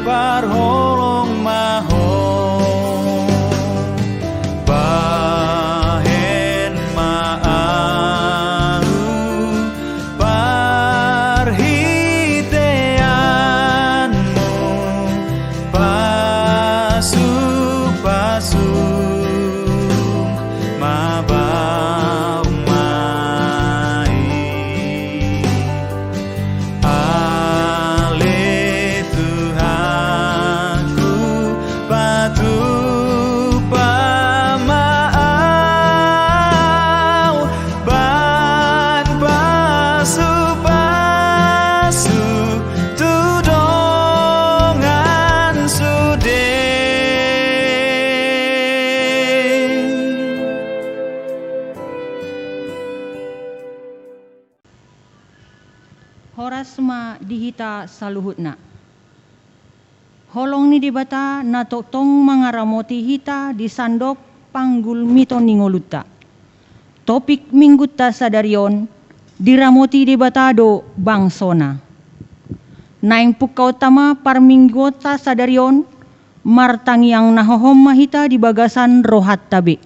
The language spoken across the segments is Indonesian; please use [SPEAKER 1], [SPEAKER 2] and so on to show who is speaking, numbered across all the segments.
[SPEAKER 1] parholong maho bahen maau parhiteanmu pasung mabau mai ale Tuhanku patu pamaau ban pasu tudongan sude
[SPEAKER 2] horas ma dihita saluhutna. Holong ni dibata na totong mangaramoti hita di sandok panggul mito ningoluta. Topik mingguta sadarion diramoti debatado bangsona. Naing pukau tama parminggota sadarion martangiang nahohom mahita di bagasan rohat tabe.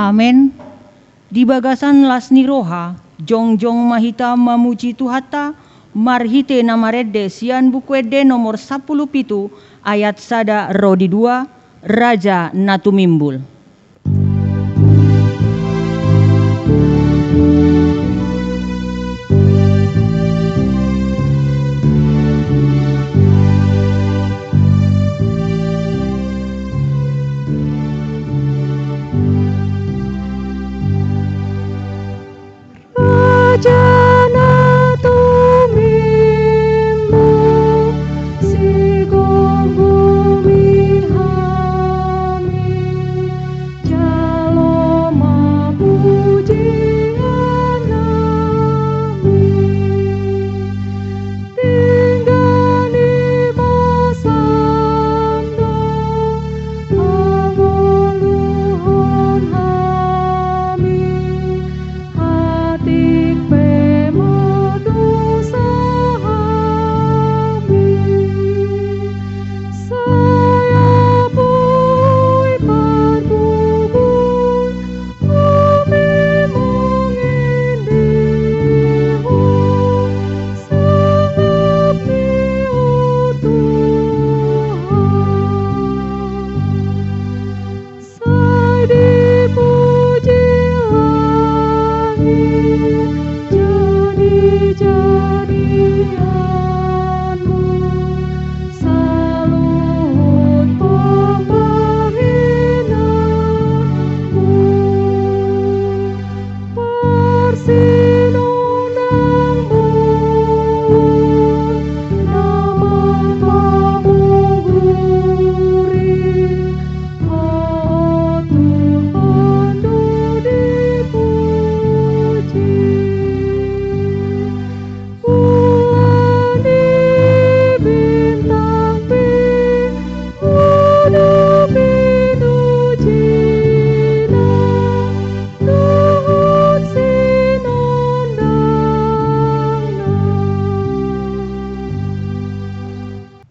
[SPEAKER 2] Amen. Di bagasan lasni roha, jongjong mahita mamuji Tuhata, marhite namarede sian bukwede nomor 10 ayat sada rodi 2, Raja Natumimbul.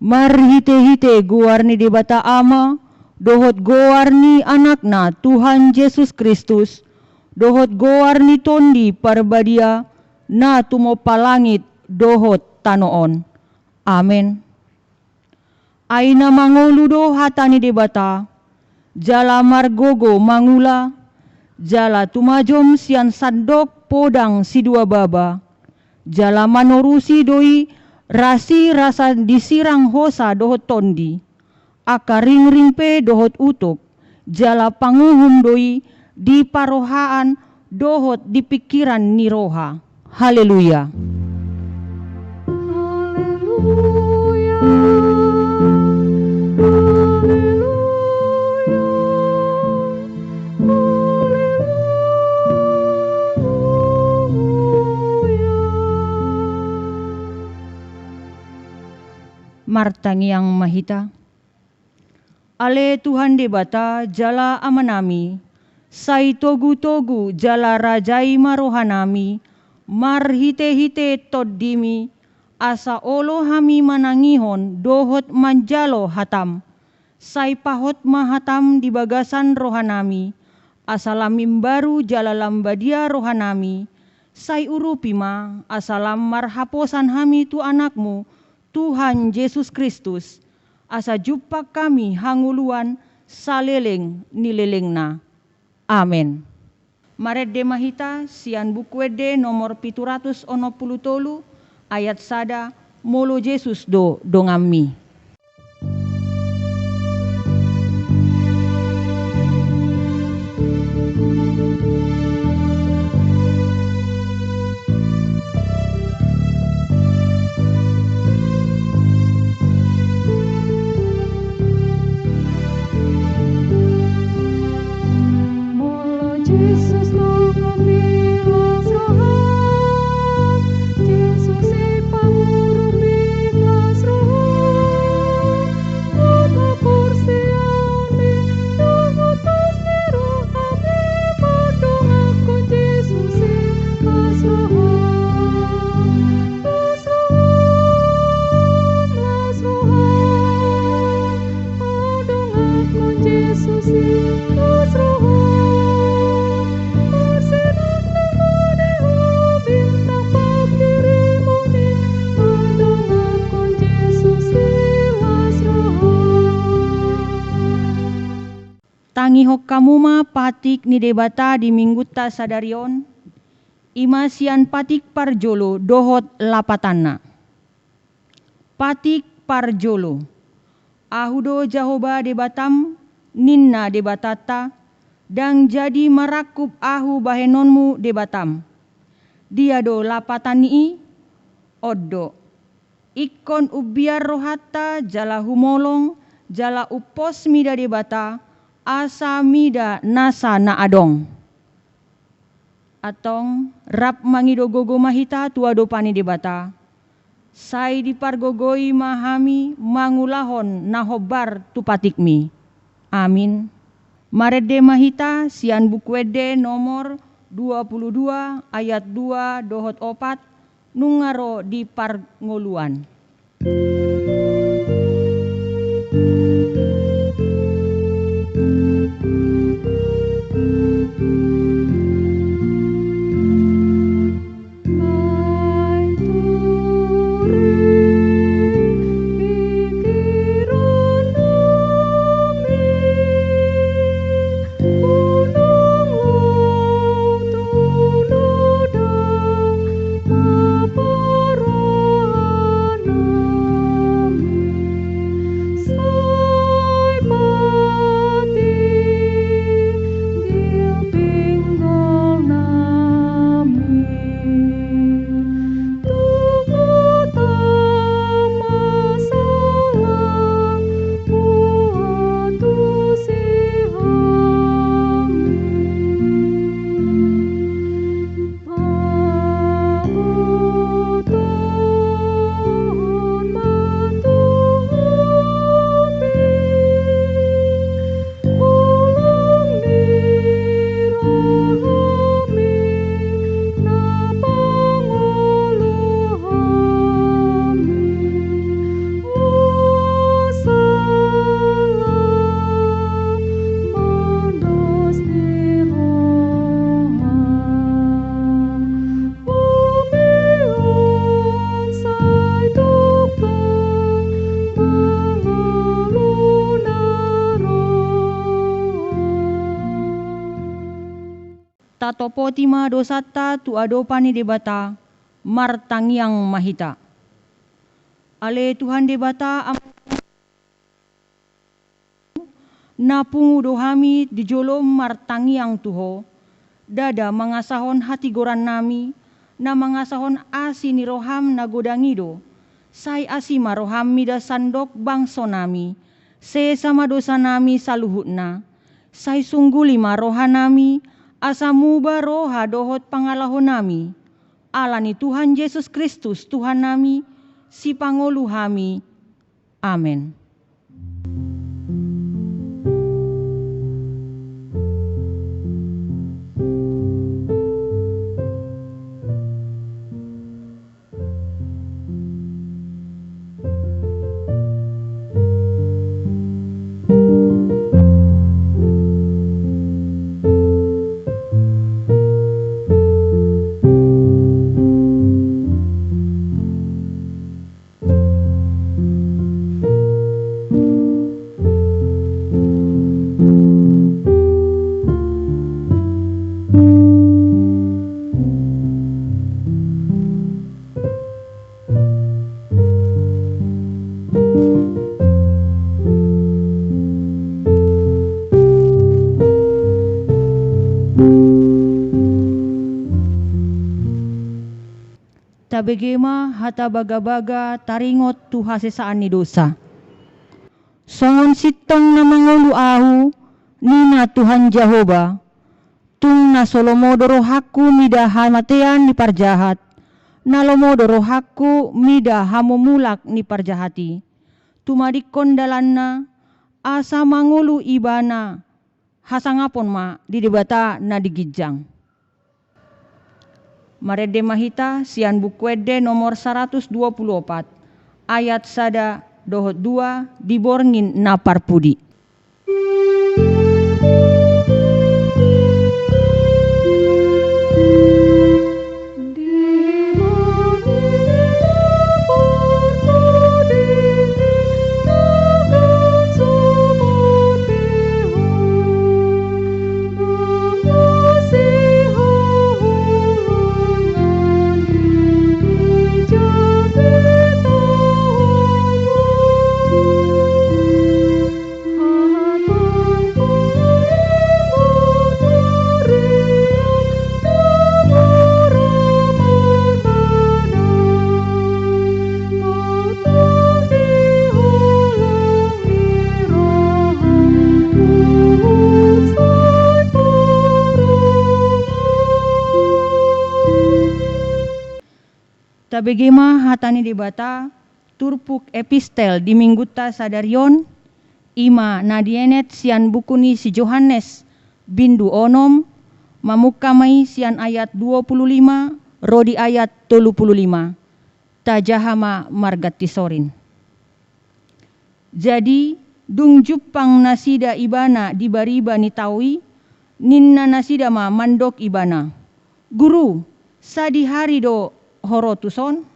[SPEAKER 2] Marhite-hite guarni di bata ama, dohot guarni anakna Tuhan Yesus Kristus, dohot goar ni tondi parbadia na tumopalangit dohot tanoon. Amen. Ay na manguludo hatani debata, jala margogo mangula, jala tumajom sian sandok podang si dua baba, jala manorusi doi rasi rasa disirang hosa dohot tondi, akaring ring pe dohot utuk, jala panguhum doi di parohaan dohot di pikiran ni roha. Haleluya. Martangi yang mahita. Ale Tuhan debata jala amanami, sai togu-togu jala rajai marohanami, marhite-hite toddimi, asa olo hami manangihon dohot manjalo hatam, sai pahot mahatam di bagasan rohanami, asalamim baru jala lambadia rohanami, sai urupima asalam marhaposan hami tu anakmu, Tuhan Yesus Kristus, asa jupak kami hanguluan saleleng nilelengna. Amen. Maredde mahita sian bukuede nomor 763 ayat sada molo Yesus do dongami. Tangihok kamuma patik ni debata di minggu ta sadarion, imasian patik parjolo dohot lapatana. Patik parjolo, ahudo jahoba debatam, ninna debatata, dan jadi marakup ahu bahenonmu debatam. Dia do lapatani oddo, ikon ubiar rohata jala humolong, jala upos mida debata, asa mida nasa na adong. Atong rap mangido gogo mahita tuado pani debata. Sai dipargogoi mahami mangulahon nahobar tupatikmi. Amin. Maredde mahita sian bukuede nomor 22 ayat 2 dohot 4 nungaro di parngoluan. Tatopoti ma dosata tu adopani debata martangiang mahita. Ale Tuhan debata napungu dohami di jolom martangiang tuho, dada mangasahon hati goran nami, na mangasahon asi ni roham na godangido, say asi maroham mida sandok bangso nami, se sama dosa nami saluhut na, say sungguli maroha nami, asamuba roha dohot pangalahon nami, ala ni Tuhan Yesus Kristus Tuhan nami, si pangolu hami. Amen. Tabegema hata baga-baga taringot tu hasesaan ni dosa. Songon sitong na mangulu ahu nina Tuhan Jehovah, tung na solomodoro hakku mida hamatean ni parjahat, na lomodoro hakku mida hamumulak ni parjahati. Tumadikon dalanna asa mangulu ibana hasangapon ma di debata na digijang. Marede mahita sian bukwede nomor 124 ayat sada dohot 2 diborngin na parpudi. Tabegema hatani debata turpuk epistel di mingguta sadarion ima nadienet sian bukuni si Johannes bindu onom mamukamai sian ayat 25 rodi ayat 35 tajahama margatisorin. Jadi dung jupang nasida ibana di bariba ni tawi ninna nasida ma mandok ibana. Guru sadi hari do horotuson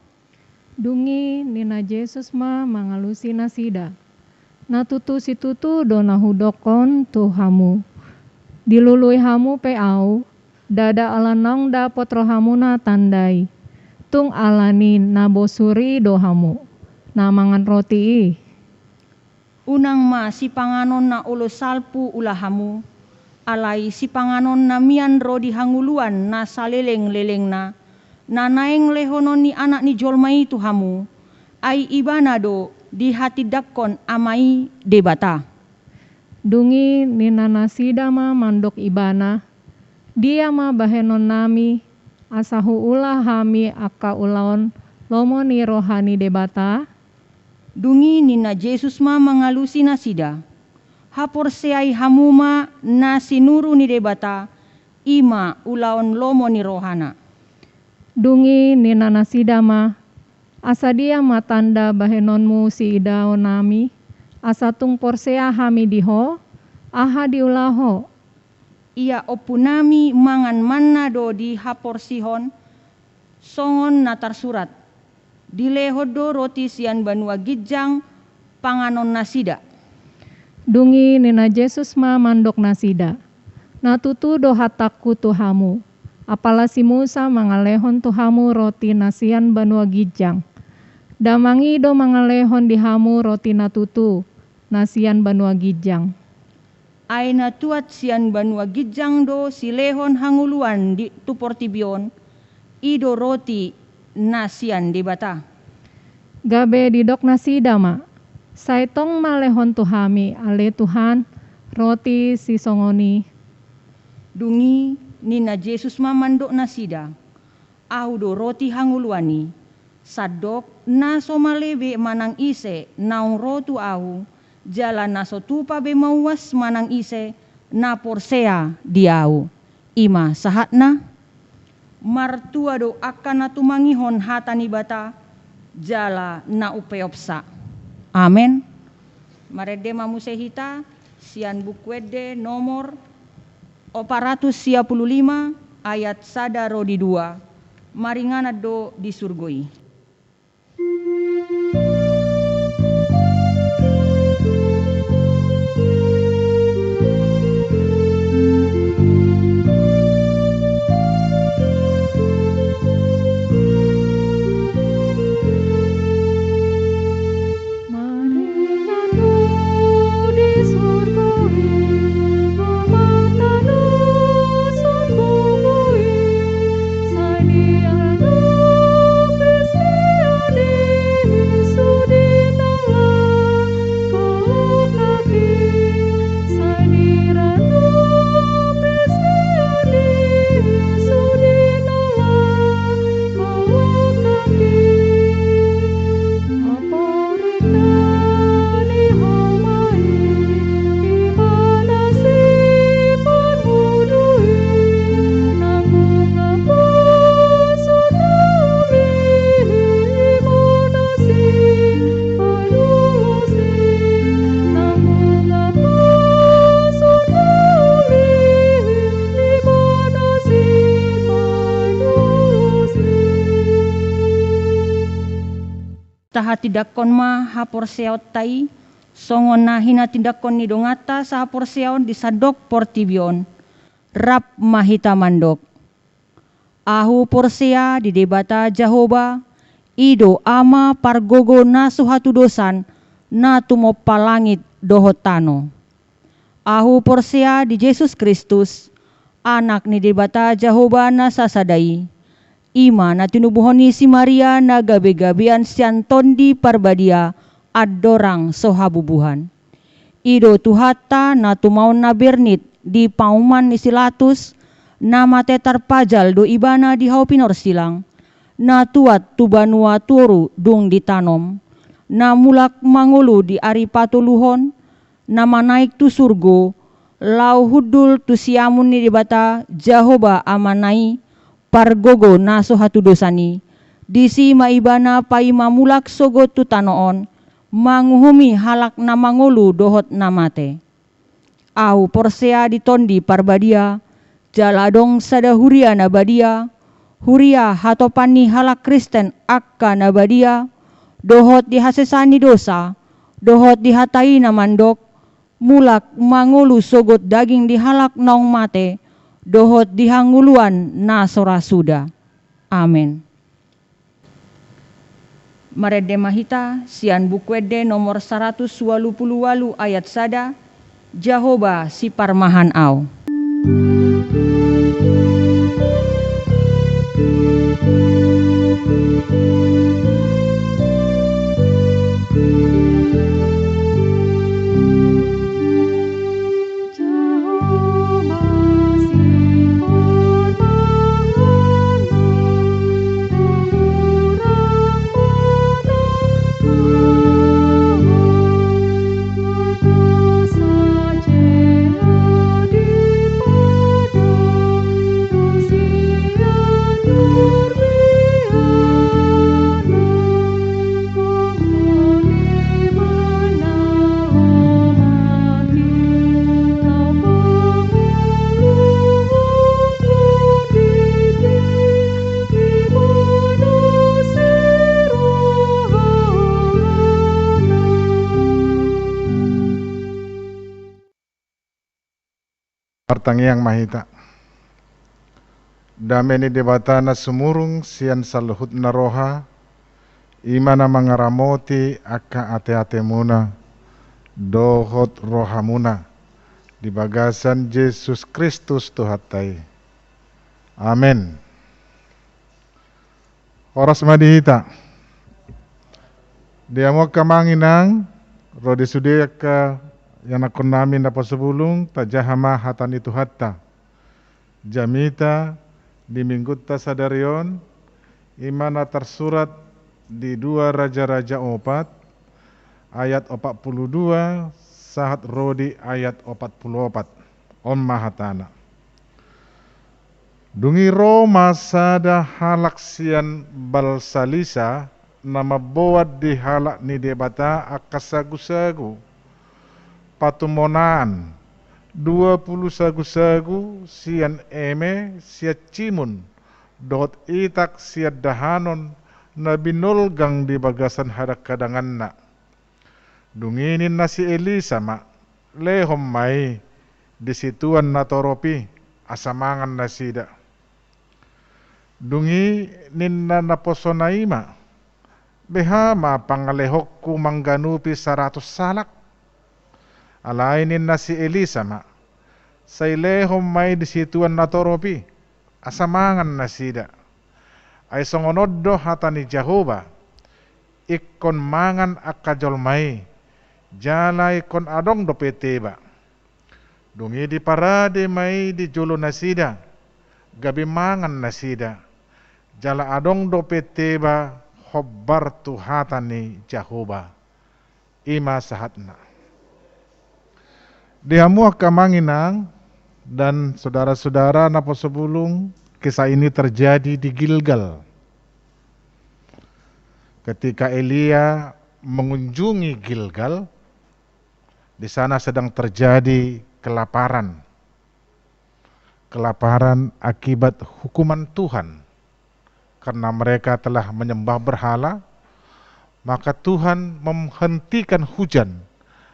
[SPEAKER 3] dungi nina Yesus ma mangalusi nasida natutu situtu dona hudokon tu hamu dilului hamu pe au dada alanong da potro hamu na tandai tung alani na bosuri do hamu na mangan roti
[SPEAKER 2] unang ma si panganon na ulo salpu ulahamu alai si panganon na mian rodi hanguluan na saleleng-leleng na nanaeng lehonon ni anak ni jolmai tu hamu ai ibanado di hati dakkon amai debata.
[SPEAKER 3] Dungi nina nasida ma mandok ibana dia ma bahenon nami asahu ulah hami aka ulaon lomo ni rohani debata.
[SPEAKER 2] Dungi nina Yesus ma mangalusi nasida hapor seai hamuma na sinuru ni debata ima ulaon lomo ni rohana.
[SPEAKER 3] Dungi nina nasida ma asa dia ma tanda bahenonmu si idao nami asa tung porsea hami diho aha diulaho
[SPEAKER 2] ia opunami mangan manna do di hapor sihon songon natar surat dilehodo roti sian banua gijang panganon nasida.
[SPEAKER 3] Dungi nina Yesus ma mandok nasida Natutu dohataku Tuhamu. Apala si Musa mangalehon Tuhamu roti nasian banua gijang. Damangi do mangalehon dihamu roti natutu nasian banua gijang.
[SPEAKER 2] Aina tuat sian banua gijang do silehon hanguluan di tuportibion. Ido roti nasian di bata.
[SPEAKER 3] Gabe didok nasi dama. Saitong malehon Tuhami ale Tuhan roti si songoni.
[SPEAKER 2] Dungi nina Jesus mamandok nasida. Ahu do roti hanguluani. Sadok na somalebe manang ise naung rotu ahu. Jalan naso tupa be mauwas manang ise na porsea diau. Ima sahatna. Martua do akan natumangihon hatani bata. Jala na upeopsa. Amen. Maredema musehita sian bukwede nomor 455 ayat 1 rodi 2. Maringana do disurgoi. Taha tidakon ma hapor seot tai songon na hina tidakon ni dongata sa hapor seot di sadok portibion rap mahita mandok. Ahu porsea di debata Jahoba ido ama pargogo na suhatu dosan na tumopalangit dohotano. Ahu porsea di Yesus Kristus anak ni debata Jahoba na sasadai. Ima na tinubuhoni si Maria na gabe-gabean sianton di parbadia adorang sohabubuhan. Ido tuhata na tumaon na bernit di pauman ni Silatus na mate tarpajal do ibana di hau pinor silang. Na tuat tubanua turu dung ditanom. Na mulak mangulu di ari patuluhon. Na manaik tu surgo. Lau hudul tu siamun ni dibata Jahoba amanai. Pargogo naso hatu dosani, disi maibana pai mamulak sogot tu tanoon, manguhumi halak na mangulu dohot namate. Au porsea ditondi parbadia, jaladong sada huria nabadia, huria hatopani halak Kristen akka nabadia, dohot dihasesani dosa, dohot dihatai namandok, mulak mangulu sogot daging dihalak naong mate, dohot dihanguluan na sorasuda. Amen. Marede mahita sian bukwede nomor 128 ayat 1 Jahoba si parmahan au.
[SPEAKER 4] Artangiang mahita. Dameni debatana sumurung sian saluhut naroha imana mangaramoti aka ate-ate muna dohot rohamuna di bagasan Yesus Kristus Tuhatai. Amin. Oras madihita. Dia mau kamanginang rodi sudia ka yang nakon namin na pasubulong tajahama hatan itu hatta. Jamita di mingguta sadarion imana tersurat di 2 Raja-Raja 4 ayat 42 sahat rodi ayat 44 on mahatana. Dungi Roma sada halak sian balsalisa nama boat di halak ni debata akasagu-sagu patumonaan 20 sagu-sagu sian eme siat cimun dot itak siat dahanon na binulgang di bagasan hadak kadanganna. Dunginin na si Elisa ma lehom mai disituan na toropi asamangan na sida. Dungi ninna naposonaima behama pangalehok ku mangganupi 100 salak. Alainin na si Elisa ma say lehom may disituan na toropi asamangan na sida. Ay songonoddo hata ni Jehovah ikon mangan akajol may jalay kon adong do peteba. Dungi di parade may di julo na sida gabi mangan na sida jala adong do peteba hobbar tu hata ni Jehovah ima sahatna. Dihamu kamanginang dan saudara-saudara napa sebelum kisah ini terjadi di Gilgal. Ketika Elia mengunjungi Gilgal, di sana sedang terjadi kelaparan. Kelaparan akibat hukuman Tuhan. Karena mereka telah menyembah berhala, maka Tuhan menghentikan hujan.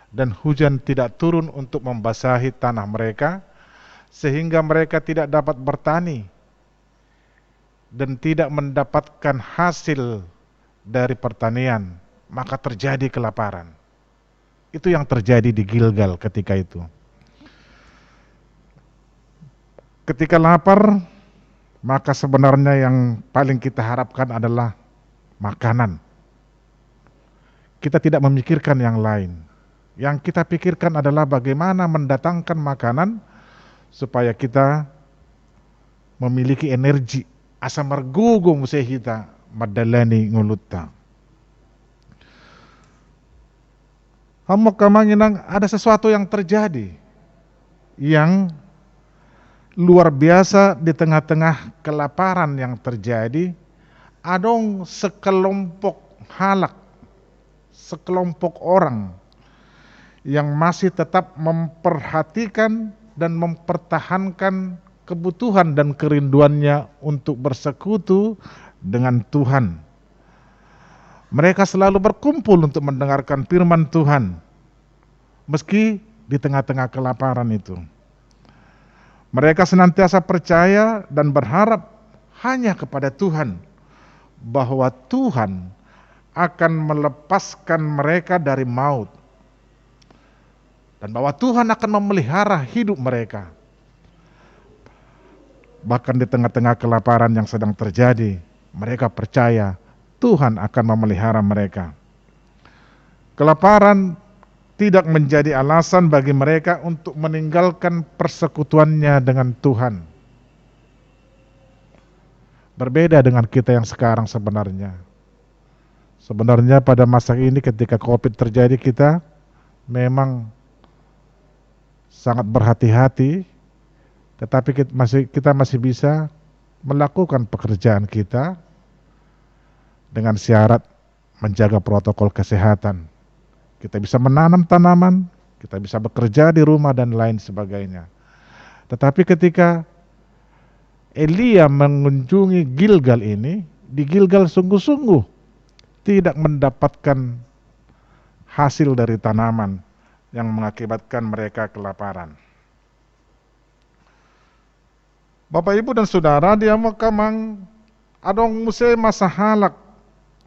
[SPEAKER 4] Dan hujan tidak turun untuk membasahi tanah mereka, sehingga mereka tidak dapat bertani dan tidak mendapatkan hasil dari pertanian, maka terjadi kelaparan. Itu yang terjadi di Gilgal ketika itu. Ketika lapar, maka sebenarnya yang paling kita harapkan adalah makanan. Kita tidak memikirkan yang lain. Yang kita pikirkan adalah bagaimana mendatangkan makanan supaya kita memiliki energi asa margugo musehita madalani ngulutta. Hamo kamanginang ada sesuatu yang terjadi yang luar biasa di tengah-tengah kelaparan yang terjadi. Adong sekelompok halak, sekelompok orang yang masih tetap memperhatikan dan mempertahankan kebutuhan dan kerinduannya untuk bersekutu dengan Tuhan. Mereka selalu berkumpul untuk mendengarkan firman Tuhan, meski di tengah-tengah kelaparan itu. Mereka senantiasa percaya dan berharap hanya kepada Tuhan, bahwa Tuhan akan melepaskan mereka dari maut. Dan bahwa Tuhan akan memelihara hidup mereka. Bahkan di tengah-tengah kelaparan yang sedang terjadi, mereka percaya Tuhan akan memelihara mereka. Kelaparan tidak menjadi alasan bagi mereka untuk meninggalkan persekutuannya dengan Tuhan. Berbeda dengan kita yang sekarang sebenarnya. Sebenarnya pada masa ini ketika COVID terjadi, kita memang sangat berhati-hati, tetapi kita masih bisa melakukan pekerjaan kita dengan syarat menjaga protokol kesehatan. Kita bisa menanam tanaman, kita bisa bekerja di rumah dan lain sebagainya. Tetapi ketika Elia mengunjungi Gilgal ini, di Gilgal sungguh-sungguh tidak mendapatkan hasil dari tanaman yang mengakibatkan mereka kelaparan. Bapak Ibu dan Saudara, dia makamang adong muse masahalak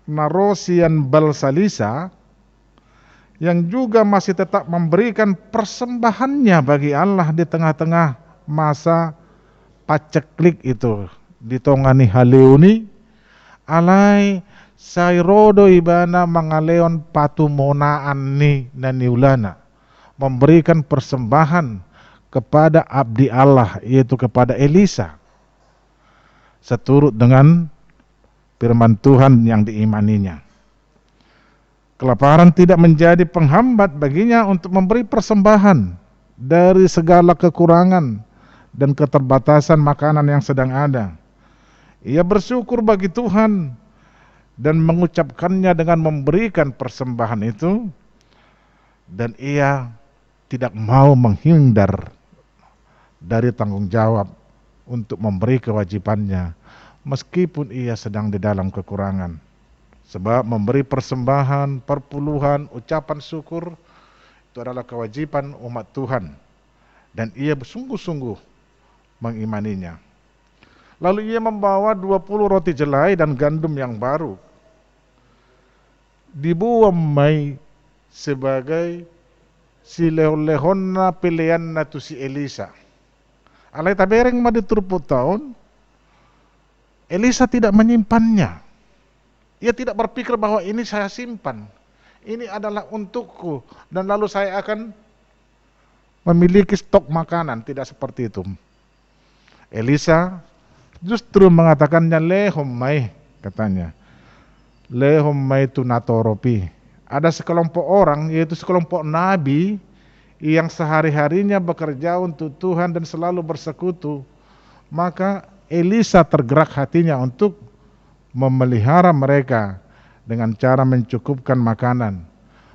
[SPEAKER 4] narosian balsalisa yang juga masih tetap memberikan persembahannya bagi Allah di tengah-tengah masa paceklik itu ditongani haleuni alai sairodo ibana mangaleon patumonaan ni naniulana, memberikan persembahan kepada abdi Allah, yaitu kepada Elisa, seturut dengan firman Tuhan yang diimaninya. Kelaparan tidak menjadi penghambat baginya untuk memberi persembahan dari segala kekurangan dan keterbatasan makanan yang sedang ada. Ia bersyukur bagi Tuhan dan mengucapkannya dengan memberikan persembahan itu, dan ia tidak mau menghindar dari tanggung jawab untuk memberi kewajibannya meskipun ia sedang di dalam kekurangan. Sebab memberi persembahan, perpuluhan, ucapan syukur itu adalah kewajiban umat Tuhan, dan ia bersungguh-sungguh mengimaninya. Lalu ia membawa 20 roti jelai dan gandum yang baru, dibuang mai sebagai si lehon-lehonna pilihan natu si Elisa. Alai tabereng ma diturput tahun, Elisa tidak menyimpannya. Ia tidak berpikir bahwa ini saya simpan, ini adalah untukku, dan lalu saya akan memiliki stok makanan. Tidak seperti itu. Elisa justru mengatakannya lehomai, katanya. Lehomai tunatoropi. Ada sekelompok orang, yaitu sekelompok nabi, yang sehari-harinya bekerja untuk Tuhan dan selalu bersekutu. Maka Elisa tergerak hatinya untuk memelihara mereka dengan cara mencukupkan makanan.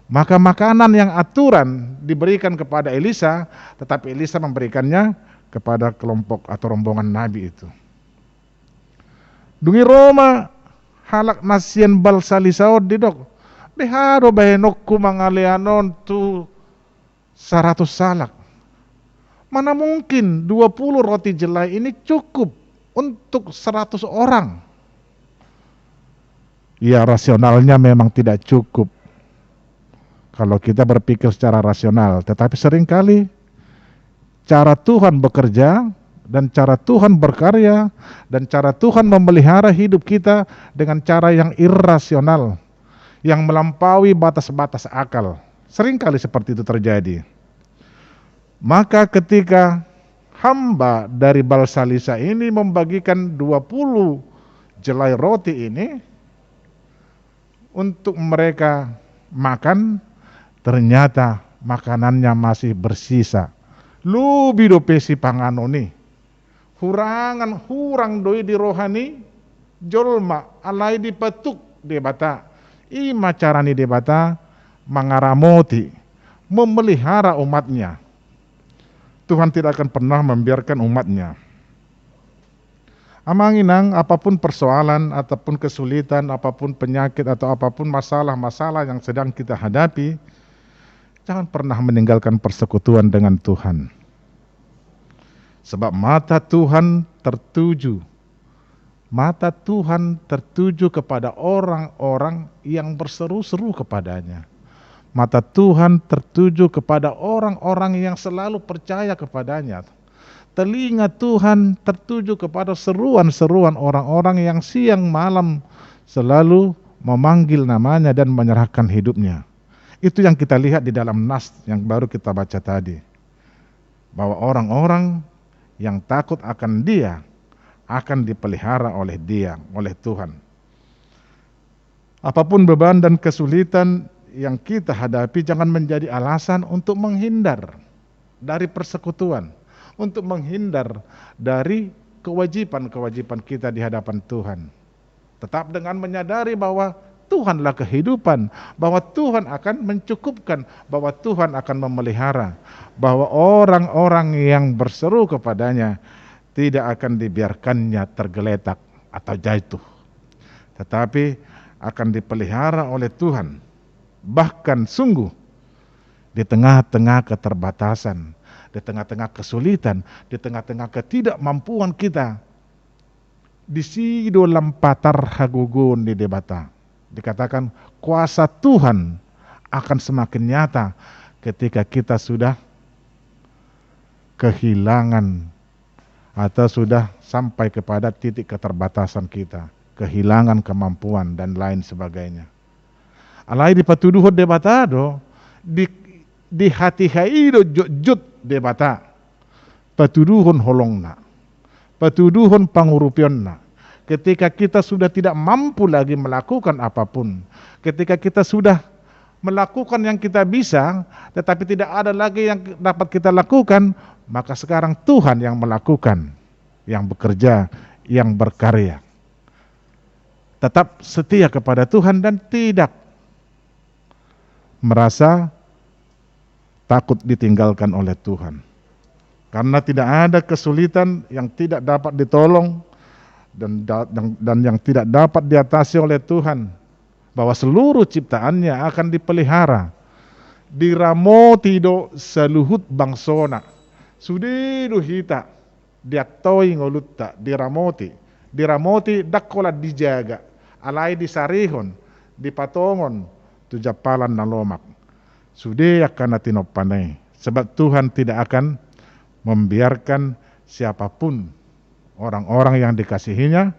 [SPEAKER 4] Maka makanan yang aturan diberikan kepada Elisa, tetapi Elisa memberikannya kepada kelompok atau rombongan nabi itu. Dungi Roma halak nasien balsalisao didok. Beharo bahenokku mangaleanon tu 100 salak. Mana mungkin 20 roti jelai ini cukup untuk 100 orang? Ya, rasionalnya memang tidak cukup kalau kita berpikir secara rasional. Tetapi seringkali cara Tuhan bekerja dan cara Tuhan berkarya dan cara Tuhan memelihara hidup kita dengan cara yang irrasional, yang melampaui batas-batas akal. Seringkali seperti itu terjadi. Maka ketika hamba dari Balsalisa ini membagikan 20 jelai roti ini untuk mereka makan, ternyata makanannya masih bersisa. Lubi do pesi panganoni. Hurang doi di rohani, jolma alai di petuk debata. Ima carani debata mangaramoti, memelihara umatnya. Tuhan tidak akan pernah membiarkan umatnya. Amanginang, apapun persoalan, ataupun kesulitan, apapun penyakit, atau apapun masalah-masalah yang sedang kita hadapi, jangan pernah meninggalkan persekutuan dengan Tuhan. Sebab mata Tuhan tertuju kepada orang-orang yang berseru-seru kepadanya. Mata Tuhan tertuju kepada orang-orang yang selalu percaya kepadanya. Telinga Tuhan tertuju kepada seruan-seruan orang-orang yang siang malam selalu memanggil namanya dan menyerahkan hidupnya. Itu yang kita lihat di dalam nas yang baru kita baca tadi. Bahwa orang-orang yang takut akan Dia akan dipelihara oleh Dia, oleh Tuhan. Apapun beban dan kesulitan yang kita hadapi, jangan menjadi alasan untuk menghindar dari persekutuan, untuk menghindar dari kewajiban-kewajiban kita di hadapan Tuhan. Tetap dengan menyadari bahwa Tuhanlah kehidupan, bahwa Tuhan akan mencukupkan, bahwa Tuhan akan memelihara, bahwa orang-orang yang berseru kepadanya tidak akan dibiarkannya tergeletak atau jatuh, tetapi akan dipelihara oleh Tuhan. Bahkan sungguh di tengah-tengah keterbatasan, di tengah-tengah kesulitan, di tengah-tengah ketidakmampuan kita. Di sido lampatar hagugun di debata. Dikatakan kuasa Tuhan akan semakin nyata ketika kita sudah kehilangan atau sudah sampai kepada titik keterbatasan kita, kehilangan kemampuan dan lain sebagainya. Alai di patuduhon debatado, di hati haido jut debata, patuduhon holongna, patuduhon pangurupionna. Ketika kita sudah tidak mampu lagi melakukan apapun, ketika kita sudah melakukan yang kita bisa, tetapi tidak ada lagi yang dapat kita lakukan, maka sekarang Tuhan yang melakukan, yang bekerja, yang berkarya. Tetap setia kepada Tuhan dan tidak merasa takut ditinggalkan oleh Tuhan. Karena tidak ada kesulitan yang tidak dapat ditolong dan yang tidak dapat diatasi oleh Tuhan. Bahwa seluruh ciptaannya akan dipelihara. Diramoti do saluhut bangsona. Sudido hita diaktoi ngolutta diramoti. Diramoti dakola dijaga. Alai disarihon, dipatongon, tujapalan na lomak. Sude akan natinopanay. Sebab Tuhan tidak akan membiarkan siapapun orang-orang yang dikasihinya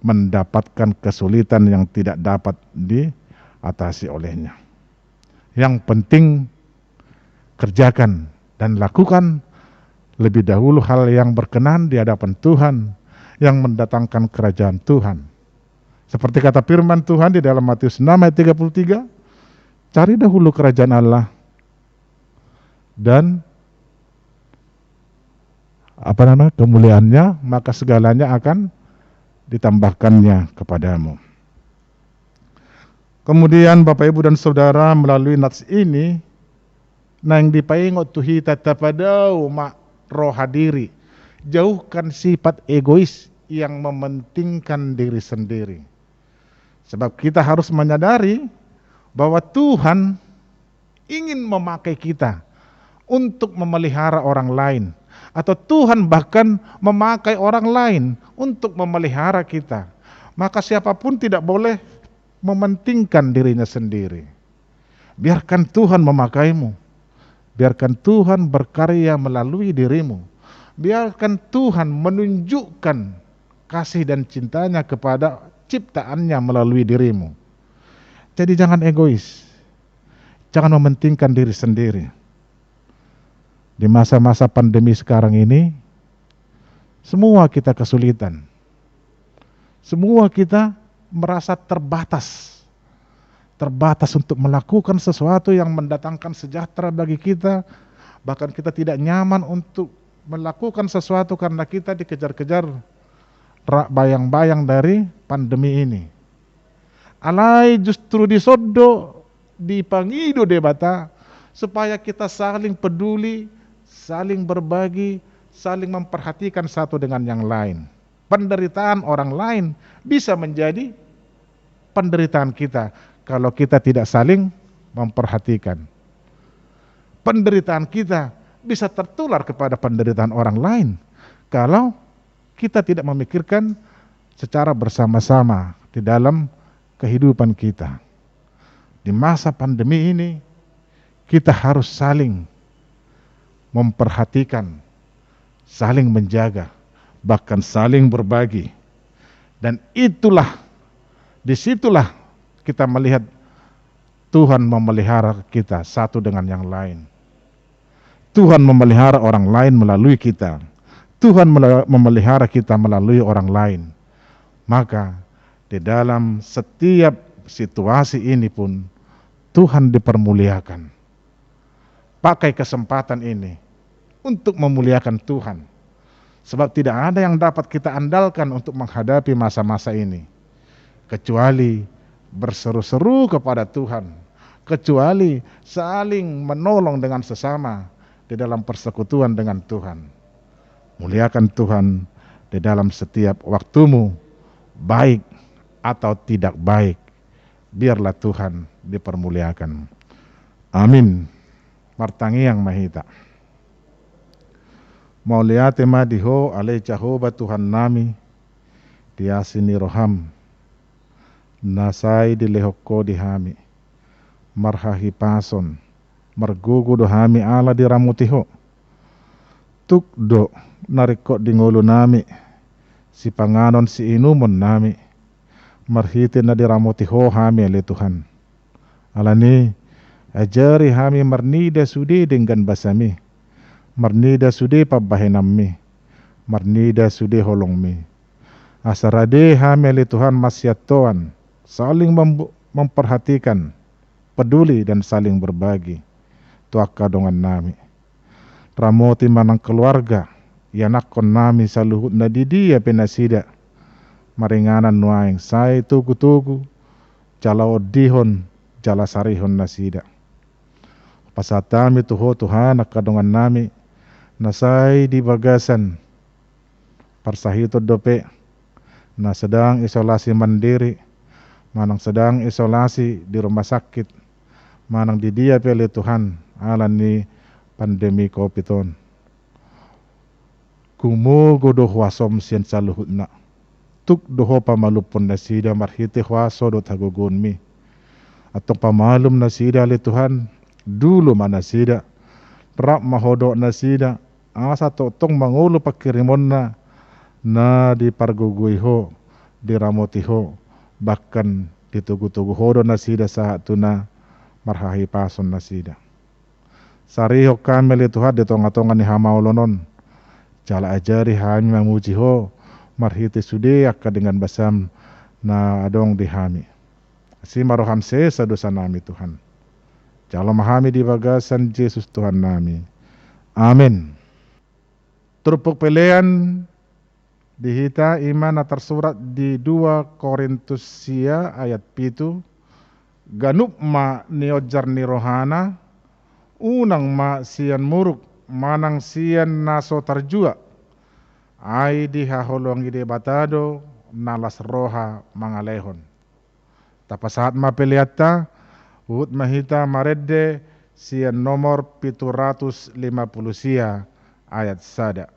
[SPEAKER 4] mendapatkan kesulitan yang tidak dapat diatasi olehnya. Yang penting kerjakan dan lakukan lebih dahulu hal yang berkenan di hadapan Tuhan, yang mendatangkan kerajaan Tuhan. Seperti kata firman Tuhan di dalam Matius 6 ayat 33, cari dahulu kerajaan Allah dan kemuliaannya, maka segalanya akan ditambahkannya kepadamu. Kemudian Bapak Ibu dan Saudara, melalui nats ini nang dipaingot tuhita tapadau ma roh hadiri, jauhkan sifat egois yang mementingkan diri sendiri. Sebab kita harus menyadari bahwa Tuhan ingin memakai kita untuk memelihara orang lain, atau Tuhan bahkan memakai orang lain untuk memelihara kita. Maka siapapun tidak boleh mementingkan dirinya sendiri. Biarkan Tuhan memakaimu. Biarkan Tuhan berkarya melalui dirimu. Biarkan Tuhan menunjukkan kasih dan cintanya kepada ciptaannya melalui dirimu. Jadi jangan egois. Jangan mementingkan diri sendiri. Di masa-masa pandemi sekarang ini, semua kita kesulitan. Semua kita merasa terbatas. Terbatas untuk melakukan sesuatu yang mendatangkan sejahtera bagi kita. Bahkan kita tidak nyaman untuk melakukan sesuatu karena kita dikejar-kejar bayang-bayang dari pandemi ini. Alai justru disodo, dipangido debata, supaya kita saling peduli, saling berbagi, saling memperhatikan satu dengan yang lain. Penderitaan orang lain bisa menjadi penderitaan kita kalau kita tidak saling memperhatikan. Penderitaan kita bisa tertular kepada penderitaan orang lain kalau kita tidak memikirkan secara bersama-sama di dalam kehidupan kita. Di masa pandemi ini kita harus saling memperhatikan, saling menjaga, bahkan saling berbagi. Dan disitulah kita melihat Tuhan memelihara kita satu dengan yang lain. Tuhan memelihara orang lain melalui kita. Tuhan memelihara kita melalui orang lain. Maka di dalam setiap situasi ini pun Tuhan dipermuliakan. Pakai kesempatan ini untuk memuliakan Tuhan. Sebab tidak ada yang dapat kita andalkan untuk menghadapi masa-masa ini, kecuali berseru-seru kepada Tuhan, kecuali saling menolong dengan sesama di dalam persekutuan dengan Tuhan. Muliakan Tuhan di dalam setiap waktumu, baik atau tidak baik. Biarlah Tuhan dipermuliakan. Amin. martangi yang mahita. Mauliate madiho ale Jehova Tuhan nami, diasini roham, nasai dilehoko dihami, marhahi pason, margugu dohami ala diramutiho, tuk do narikot dingolo nami, si panganon si inumon nami, marhiti na diramutiho hami ale Tuhan. Alani, ajari hami marnida sudi dengan basami, marnida sudi pabahenami, marnida sudi holongmi. Asarade hami ali Tuhan masyatoan, saling memperhatikan, peduli dan saling berbagi. Tuaka dongan nami. Ramoti manang keluarga, yanakon nami saluhut na didia penasida. Maringanan nuaing say tugu-tugu, jala odihon, jala sarihon nasida. Pasatami tuho Tuhan akadongan nami, nasay di bagasan, parsahito dope, na sedang isolasi mandiri, manang sedang isolasi di rumah sakit, manang di dia pilih Tuhan, alan ni pandemi COVID-19. Kumugo do wasom sian saluhut na, tuk doho pamalupon na sida marhiti waso do tagugun mi, atong pamalum na sida ali Tuhan, dulu mana sida, rap mahodo na sida, asa tong mangulo pakirimon na di parguguiho, di ramotiho, bahkan ditugu-tugu hodo na sida saat tuna marhahi pason na sida. Sariho kami li Tuhan di tonga-tonga ni hamaulonon, jala ajari hami mamujiho, marhiti sudi akka dengan basam na adong di hami. Si maroham sesa dosa nami Tuhan. Jala mahami di bagasan Yesus Tuhan nami. Amin. Turpuk pelean dihita iman na tersurat di 2 Korintus sia ayat 7. Ganup ma niojar ni rohana, unang ma sian muruk, manang sian naso tarjua. Ay di haholong ide batado, nalas roha mangalehon. Tapasahat ma peliata, ut mahita maredde sian nomor 750 sia ayat sada.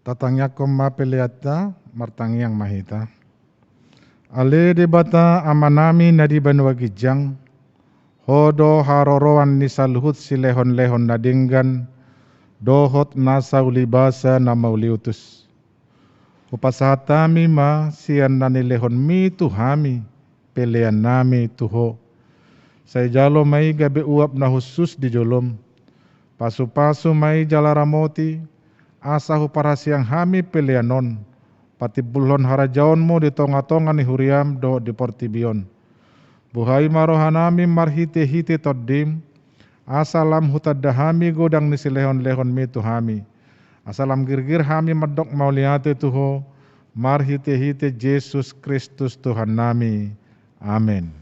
[SPEAKER 4] Tatangnya koma peliata martangi yang mahita. Ale debata amanami nadi banwa gijang, hodo harorowan ni saluhut si lehon-lehon nadinggan, dohot nasa ulibasa na mauliutus. Upasahatami ma sian nani lehon mi tuhami, pelean nami tuho. Say jalo may gabi uap na husus di jolom, pasu-pasu may jalaramoti, asahu para siang hami peleanon, pati bulhon harajaon mo di tonga-tonga ni huriam do di portibion. Buhay marohanami marhite-hite toddim, asalam hutadahami godang ni silehon-lehon mi tuhami. Asalam girgir hami madok mauliate tuho, marhite-hite Yesus Kristus Tuhan nami. Amin.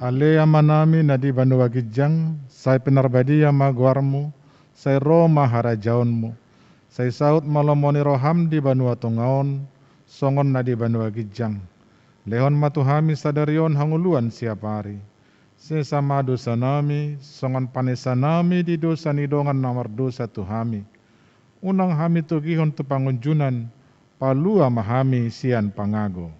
[SPEAKER 4] Alea manami nadi banua gijang, sai penarbadia maguarmu, sai Roma harajaunmu, sai saut malomoni roham di banua tongaon, songon nadi banua gijang. Lehon matuhami sadarion hanguluan siapa hari. Sesama dosa nami, songon panesa nami di dosa nidongan nomor dosa tuhami. Unang hami tugihon tu pangunjunan, palua mahami sian pangago.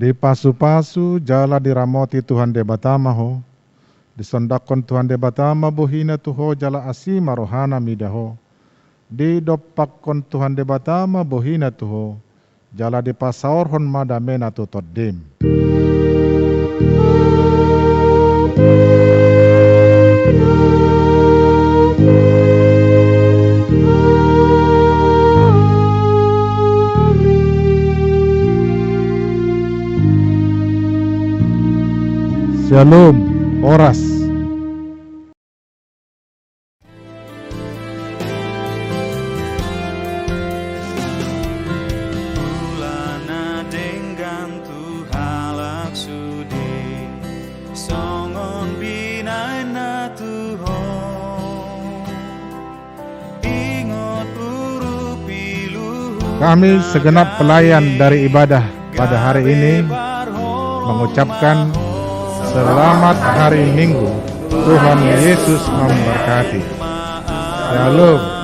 [SPEAKER 4] Di pasu-pasu jala diramoti Tuhan debatama ho, disondakon Tuhan debatama bohina tuho jala asima rohana midaho, di dopakkon Tuhan debatama bohina tuho, jala di pasaorhon madamena tu toddim. Shalom, oras.
[SPEAKER 1] Ulana dengan tuhalak sudi, songon binai na tuhon. Ingot urupi luhur.
[SPEAKER 4] Kami segenap pelayan dari ibadah pada hari ini mengucapkan selamat hari Minggu. Tuhan Yesus memberkati. Shalom.